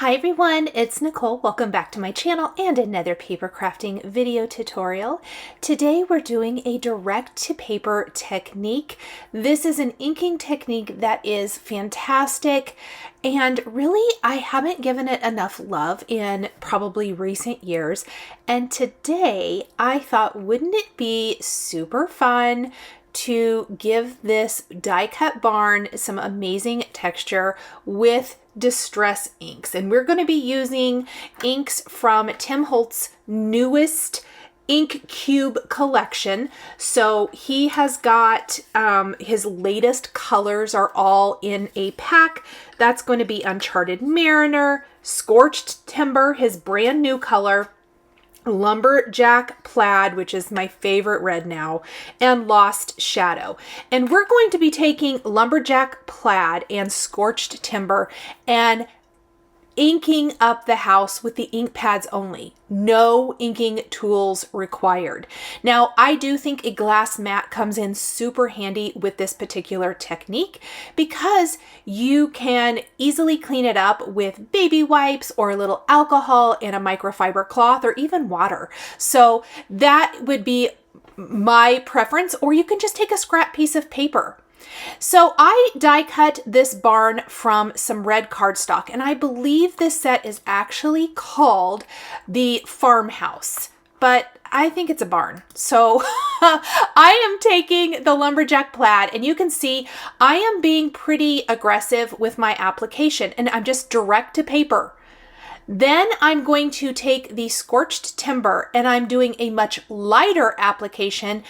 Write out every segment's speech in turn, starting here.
Hi everyone, it's Nicole. Welcome back to my channel and another paper crafting video tutorial. Today we're doing a direct to paper technique. This is an inking technique that is fantastic and really I haven't given it enough love in probably recent years. And today I thought, wouldn't it be super fun to give this die cut barn some amazing texture with distress inks. And we're going to be using inks from Tim Holtz's newest ink cube collection. So he has got his latest colors are all in a pack. That's going to be Uncharted Mariner, Scorched Timber, his brand new color, Lumberjack Plaid, which is my favorite red now, and Lost Shadow. And we're going to be taking Lumberjack Plaid and Scorched Timber and inking up the house with the ink pads only. No inking tools required. Now, I do think a glass mat comes in super handy with this particular technique because you can easily clean it up with baby wipes or a little alcohol and a microfiber cloth or even water. So that would be my preference, or you can just take a scrap piece of paper. So I die cut this barn from some red cardstock, and I believe this set is actually called the farmhouse, but I think it's a barn. So I am taking the Lumberjack Plaid, and you can see I am being pretty aggressive with my application, and I'm just direct to paper. Then I'm going to take the Scorched Timber, and I'm doing a much lighter application,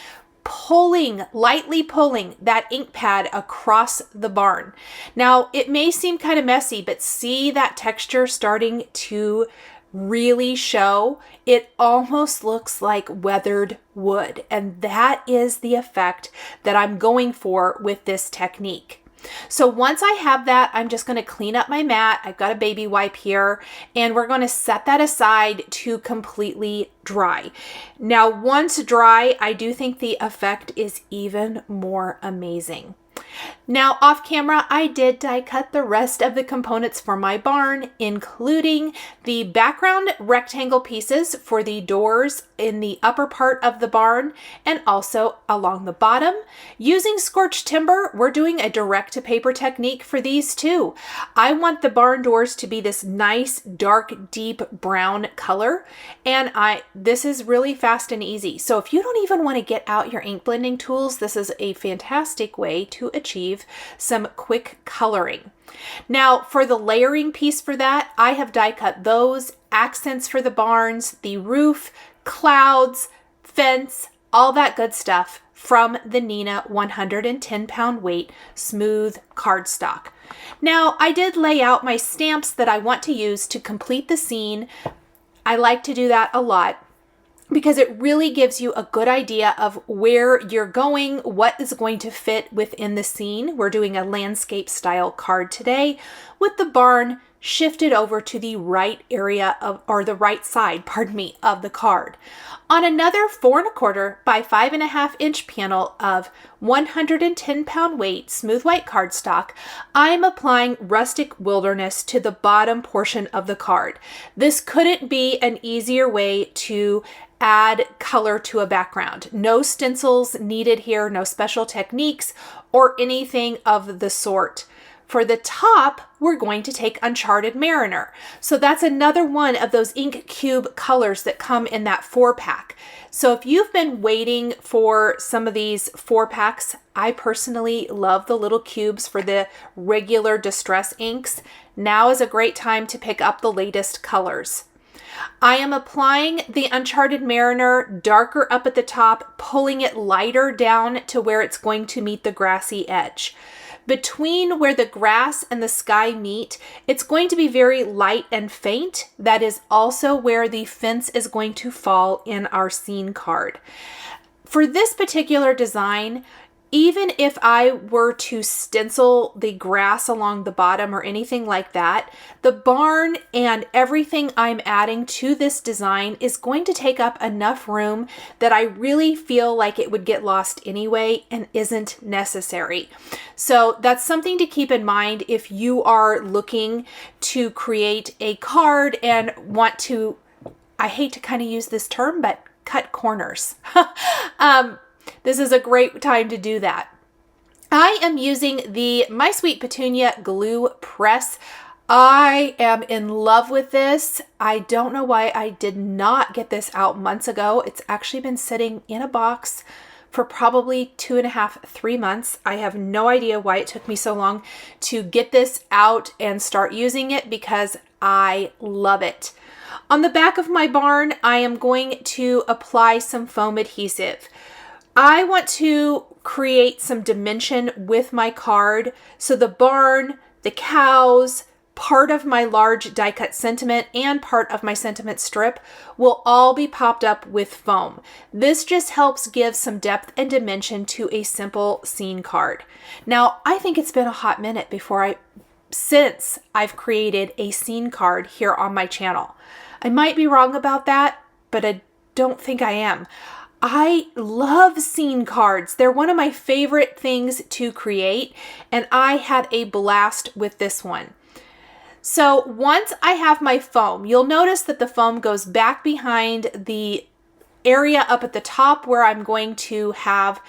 lightly pulling that ink pad across the barn. Now, it may seem kind of messy, but see that texture starting to really show? It almost looks like weathered wood, and that is the effect that I'm going for with this technique. So once I have that, I'm just going to clean up my mat. I've got a baby wipe here, and we're going to set that aside to completely dry. Now, once dry, I do think the effect is even more amazing. Now, off camera, I did die cut the rest of the components for my barn, including the background rectangle pieces for the doors in the upper part of the barn and also along the bottom. Using Scorched Timber, we're doing a direct to paper technique for these too. I want the barn doors to be this nice, dark, deep brown color, and this is really fast and easy. So if you don't even want to get out your ink blending tools, this is a fantastic way to achieve some quick coloring. Now, for the layering piece for that, I have die cut those accents for the barns, the roof, clouds, fence, all that good stuff from the Neenah 110-pound weight smooth cardstock. Now, I did lay out my stamps that I want to use to complete the scene. I like to do that a lot, because it really gives you a good idea of where you're going, what is going to fit within the scene. We're doing a landscape style card today with the barn shifted over to the right area of, or the right side, of the card. On another 4 1/4 by 5 1/2 inch panel of 110-pound weight smooth white cardstock, I'm applying Rustic Wilderness to the bottom portion of the card. This couldn't be an easier way to add color to a background. No stencils needed here, no special techniques or anything of the sort. For the top, we're going to take Uncharted Mariner. So that's another one of those ink cube colors that come in that 4-pack. So if you've been waiting for some of these 4-packs, I personally love the little cubes for the regular distress inks. Now is a great time to pick up the latest colors. I am applying the Uncharted Mariner darker up at the top, pulling it lighter down to where it's going to meet the grassy edge. Between where the grass and the sky meet, it's going to be very light and faint. That is also where the fence is going to fall in our scene card. For this particular design, even if I were to stencil the grass along the bottom or anything like that, the barn and everything I'm adding to this design is going to take up enough room that I really feel like it would get lost anyway and isn't necessary. So that's something to keep in mind if you are looking to create a card and want to, I hate to kind of use this term, but cut corners. This is a great time to do that. I am using the My Sweet Petunia glue press. I am in love with this. I don't know why I did not get this out months ago. It's actually been sitting in a box for probably 2.5, 3 months. I have no idea why it took me so long to get this out and start using it, because I love it. On the back of my barn, I am going to apply some foam adhesive. I want to create some dimension with my card, so the barn, the cows, part of my large die cut sentiment, and part of my sentiment strip will all be popped up with foam. This just helps give some depth and dimension to a simple scene card. Now, I think it's been a hot minute since I've created a scene card here on my channel. I might be wrong about that, but I don't think I am. I love scene cards. They're one of my favorite things to create, and I had a blast with this one. So once I have my foam, you'll notice that the foam goes back behind the area up at the top where I'm going to have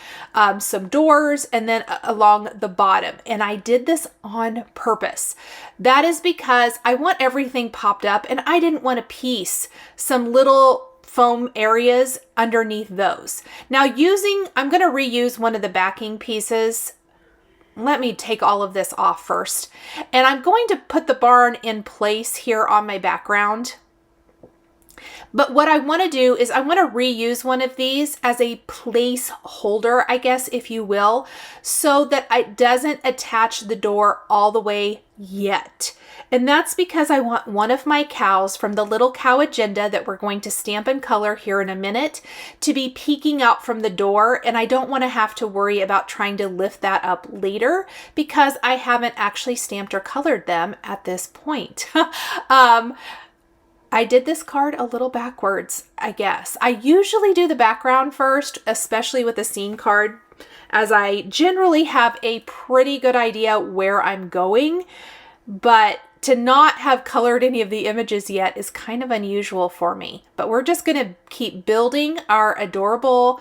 some doors, and then along the bottom. And I did this on purpose. That is because I want everything popped up, and I didn't want to piece some little foam areas underneath those. Now I'm going to reuse one of the backing pieces. Let me take all of this off first. And I'm going to put the barn in place here on my background. But what I want to do is I want to reuse one of these as a placeholder, I guess, if you will, so that it doesn't attach the door all the way yet. And that's because I want one of my cows from the little cow agenda that we're going to stamp and color here in a minute to be peeking out from the door. And I don't want to have to worry about trying to lift that up later, because I haven't actually stamped or colored them at this point. I did this card a little backwards, I guess. I usually do the background first, especially with a scene card, as I generally have a pretty good idea where I'm going, but to not have colored any of the images yet is kind of unusual for me. But we're just going to keep building our adorable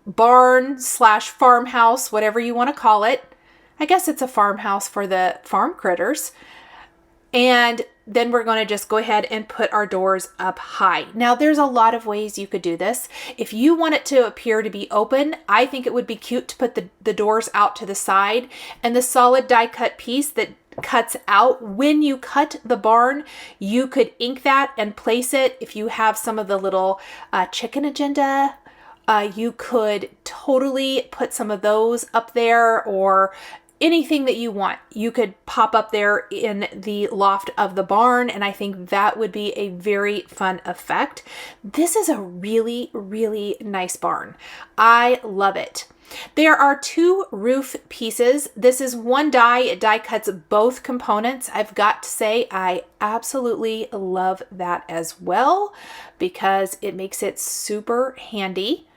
barn / farmhouse, whatever you want to call it. I guess it's a farmhouse for the farm critters. And then we're going to just go ahead and put our doors up high. Now, there's a lot of ways you could do this. If you want it to appear to be open, I think it would be cute to put the doors out to the side, and the solid die cut piece that cuts out when you cut the barn, you could ink that and place it. If you have some of the little chicken agenda, you could totally put some of those up there, or anything that you want, you could pop up there in the loft of the barn, and I think that would be a very fun effect. This is a really, really nice barn. I love it. There are 2 roof pieces. This is one die. It die cuts both components. I've got to say, I absolutely love that as well, because it makes it super handy.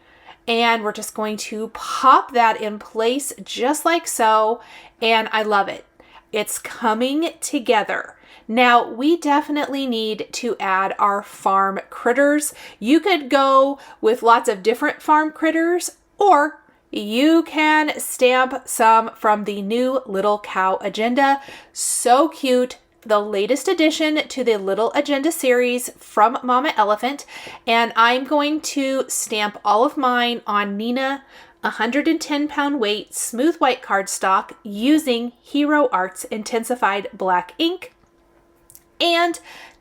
And we're just going to pop that in place just like so. And I love it. It's coming together. Now, we definitely need to add our farm critters. You could go with lots of different farm critters, or you can stamp some from the new Little Cow Agenda. So cute. The latest addition to the Little Agenda series from Mama Elephant, and I'm going to stamp all of mine on Neenah 110-pound weight smooth white cardstock using Hero Arts intensified black ink, and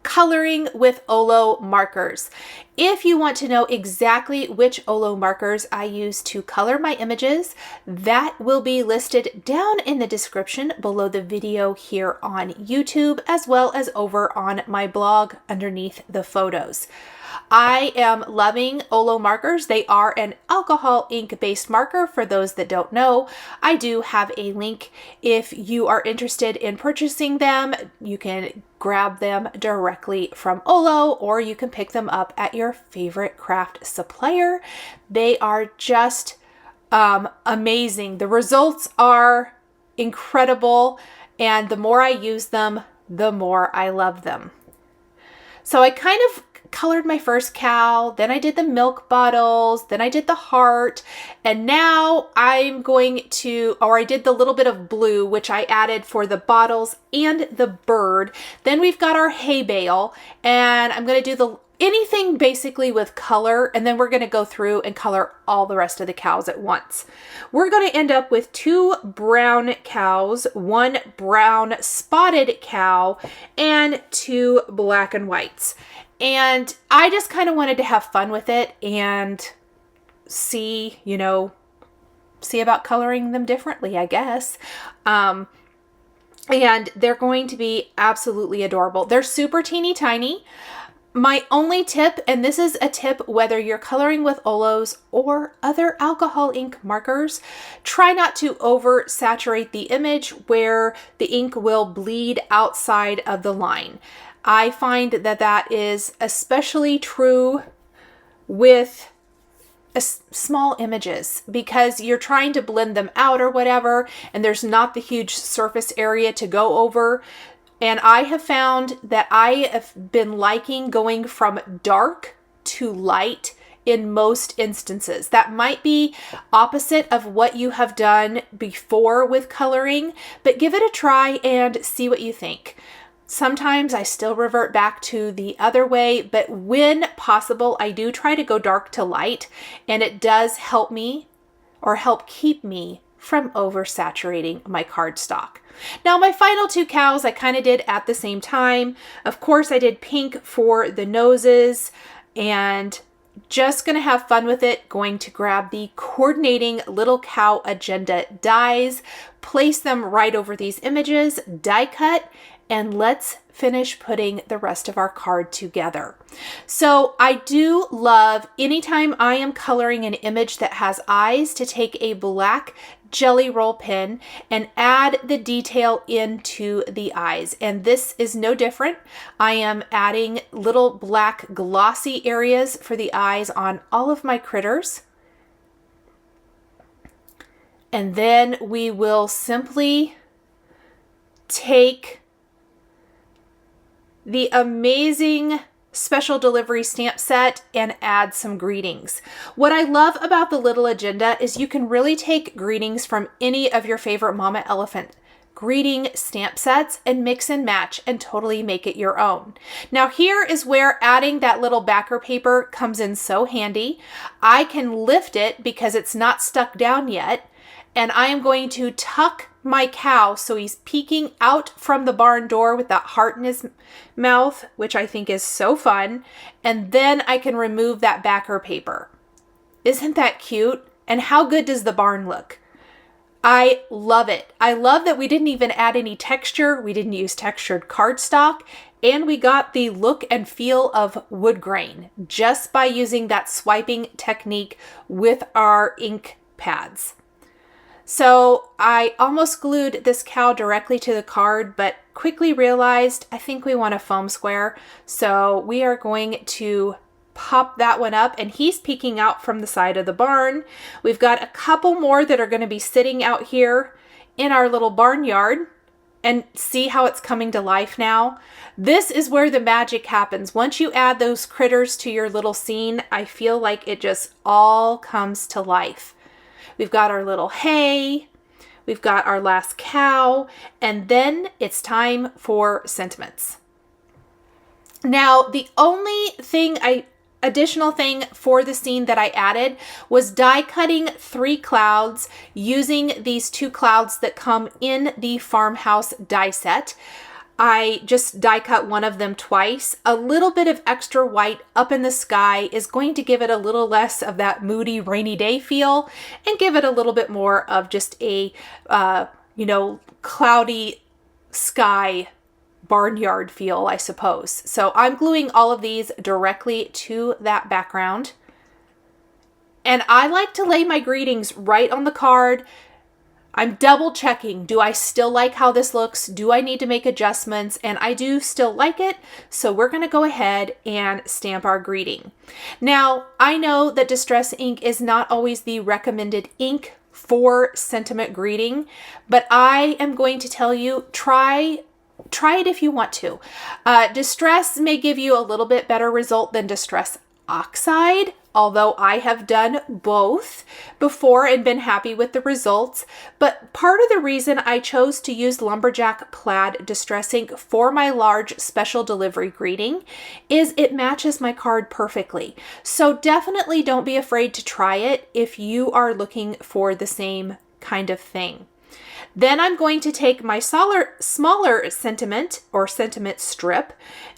coloring with Olo markers. If you want to know exactly which Olo markers I use to color my images, that will be listed down in the description below the video here on YouTube, as well as over on my blog underneath the photos. I am loving Olo markers. They are an alcohol ink based marker. For those that don't know, I do have a link. If you are interested in purchasing them, you can grab them directly from Olo, or you can pick them up at your favorite craft supplier. They are just amazing. The results are incredible, and the more I use them, the more I love them. So I kind of colored my first cow, then I did the milk bottles, then I did the heart, and now I'm going to, or I did the little bit of blue, which I added for the bottles and the bird. Then we've got our hay bale, and I'm going to do anything basically with color, and then we're going to go through and color all the rest of the cows at once. We're going to end up with 2 brown cows, 1 brown spotted cow, and 2 black and whites. And I just kind of wanted to have fun with it and see about coloring them differently, I guess. And they're going to be absolutely adorable. They're super teeny tiny. My only tip, and this is a tip whether you're coloring with Olos or other alcohol ink markers, try not to oversaturate the image where the ink will bleed outside of the line. I find that that is especially true with small images because you're trying to blend them out or whatever, and there's not the huge surface area to go over. And I have found that I have been liking going from dark to light in most instances. That might be opposite of what you have done before with coloring, but give it a try and see what you think. Sometimes I still revert back to the other way, but when possible, I do try to go dark to light, and it does help me or help keep me from oversaturating my cardstock. Now, my final 2 cows I kind of did at the same time. Of course, I did pink for the noses, and just going to have fun with it. Going to grab the coordinating little cow agenda dies, place them right over these images, die cut, and let's finish putting the rest of our card together. So I do love anytime I am coloring an image that has eyes to take a black jelly roll pen and add the detail into the eyes. And this is no different. I am adding little black glossy areas for the eyes on all of my critters. And then we will simply take the amazing special delivery stamp set and add some greetings. What I love about the little agenda is you can really take greetings from any of your favorite Mama Elephant greeting stamp sets and mix and match and totally make it your own. Now here is where adding that little backer paper comes in so handy. I can lift it because it's not stuck down yet, and I am going to tuck my cow so he's peeking out from the barn door with that heart in his mouth, which I think is so fun. And then I can remove that backer paper. Isn't that cute? And how good does the barn look? I love it. I love that we didn't even add any texture. We didn't use textured cardstock, and we got the look and feel of wood grain just by using that swiping technique with our ink pads. So I almost glued this cow directly to the card, but quickly realized I think we want a foam square. So we are going to pop that one up, and he's peeking out from the side of the barn. We've got a couple more that are going to be sitting out here in our little barnyard, and see how it's coming to life now. This is where the magic happens. Once you add those critters to your little scene, I feel like it just all comes to life. We've got our little hay, we've got our last cow, and then it's time for sentiments. Now, the only additional thing for the scene that I added was die cutting 3 clouds using these 2 clouds that come in the farmhouse die set. I just die cut one of them twice. A little bit of extra white up in the sky is going to give it a little less of that moody rainy day feel and give it a little bit more of just a, cloudy sky barnyard feel, I suppose. So I'm gluing all of these directly to that background. And I like to lay my greetings right on the card. I'm double checking. Do I still like how this looks? Do I need to make adjustments? And I do still like it. So we're going to go ahead and stamp our greeting. Now, I know that Distress ink is not always the recommended ink for sentiment greeting, but I am going to tell you, try it if you want to. Distress may give you a little bit better result than Distress Oxide, although I have done both before and been happy with the results. But part of the reason I chose to use Lumberjack Plaid Distress ink for my large special delivery greeting is it matches my card perfectly. So definitely don't be afraid to try it if you are looking for the same kind of thing. Then I'm going to take my smaller sentiment or sentiment strip,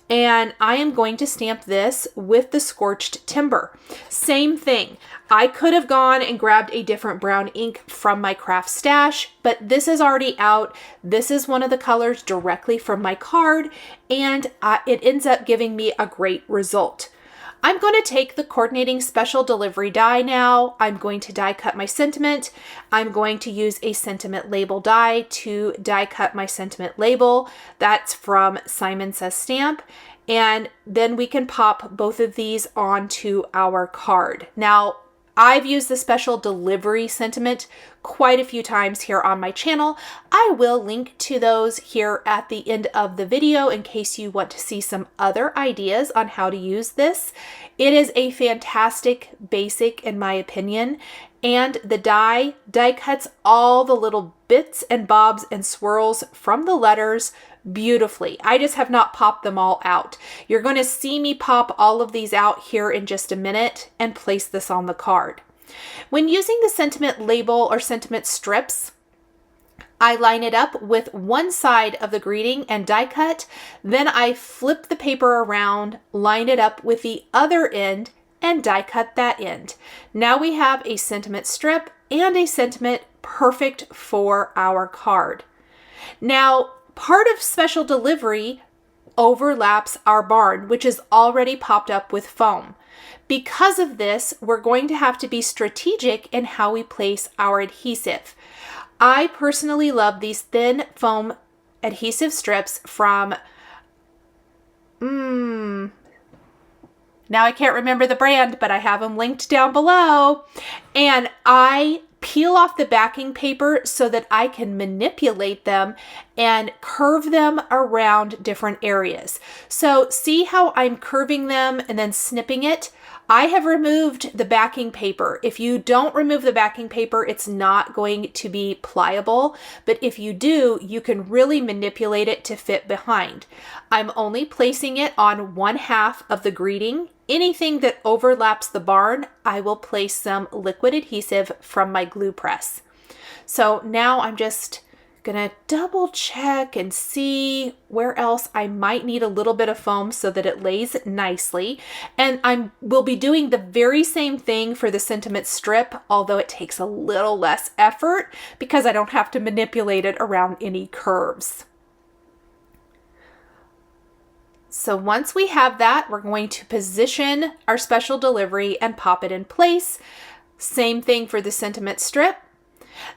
and I am going to stamp this with the Scorched Timber. Same thing. I could have gone and grabbed a different brown ink from my craft stash, but this is already out. This is one of the colors directly from my card, and it ends up giving me a great result. I'm going to take the coordinating special delivery die now. I'm going to die cut my sentiment. I'm going to use a sentiment label die to die cut my sentiment label. That's from Simon Says Stamp. And then we can pop both of these onto our card. Now, I've used the special delivery sentiment quite a few times here on my channel. I will link to those here at the end of the video in case you want to see some other ideas on how to use this. It is a fantastic basic in my opinion, and the die cuts all the little bits and bobs and swirls from the letters beautifully. I just have not popped them all out. You're going to see me pop all of these out here in just a minute and place this on the card. When using the sentiment label or sentiment strips, I line it up with one side of the greeting and die cut. Then I flip the paper around, line it up with the other end, and die cut that end. Now we have a sentiment strip and a sentiment perfect for our card. Now, part of special delivery overlaps our barn, which is already popped up with foam. Because of this, we're going to have to be strategic in how we place our adhesive. I personally love these thin foam adhesive strips from, now I can't remember the brand, but I have them linked down below. And I peel off the backing paper so that I can manipulate them and curve them around different areas. So see how I'm curving them and then snipping it? I have removed the backing paper. If you don't remove the backing paper, it's not going to be pliable, but if you do, you can really manipulate it to fit behind. I'm only placing it on one half of the greeting. Anything that overlaps the barn, I will place some liquid adhesive from my glue press. So now I'm just gonna double check and see where else I might need a little bit of foam so that it lays nicely. And we'll be doing the very same thing for the sentiment strip, although it takes a little less effort because I don't have to manipulate it around any curves. So once we have that, we're going to position our special delivery and pop it in place. Same thing for the sentiment strip.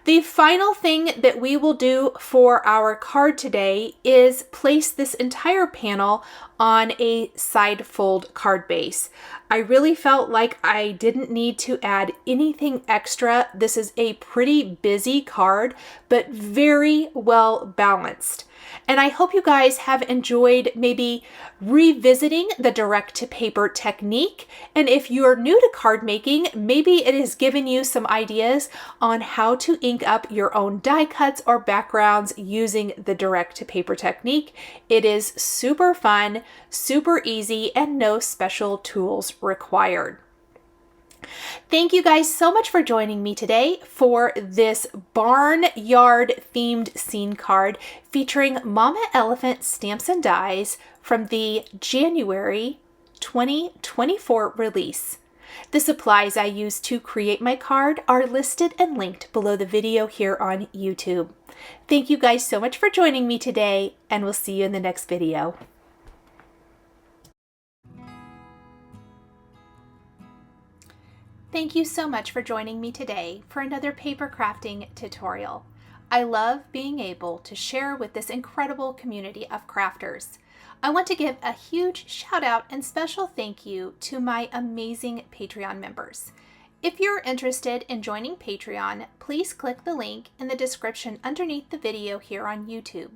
The final thing that we will do for our card today is place this entire panel on a side fold card base. I really felt like I didn't need to add anything extra. This is a pretty busy card, but very well balanced. And I hope you guys have enjoyed maybe revisiting the direct to paper technique. And if you're new to card making, maybe it has given you some ideas on how to ink up your own die cuts or backgrounds using the direct to paper technique. It is super fun, super easy, and no special tools required. Thank you guys so much for joining me today for this barnyard themed scene card featuring Mama Elephant stamps and dies from the January 2024 release. The supplies I used to create my card are listed and linked below the video here on YouTube. Thank you guys so much for joining me today, and we'll see you in the next video. Thank you so much for joining me today for another paper crafting tutorial. I love being able to share with this incredible community of crafters. I want to give a huge shout out and special thank you to my amazing Patreon members. If you're interested in joining Patreon, please click the link in the description underneath the video here on YouTube.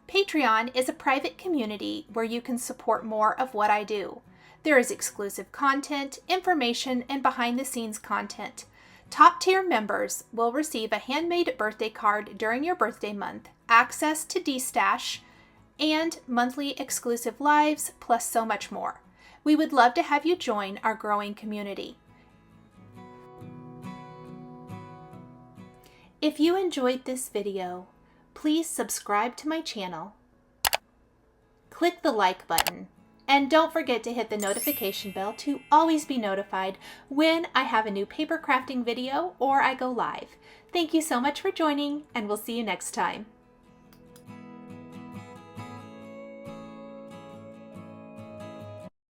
Patreon is a private community where you can support more of what I do. There is exclusive content, information, and behind-the-scenes content. Top-tier members will receive a handmade birthday card during your birthday month, access to D-Stash, and monthly exclusive lives, plus so much more. We would love to have you join our growing community. If you enjoyed this video, please subscribe to my channel, click the like button, and don't forget to hit the notification bell to always be notified when I have a new paper crafting video or I go live. Thank you so much for joining, and we'll see you next time.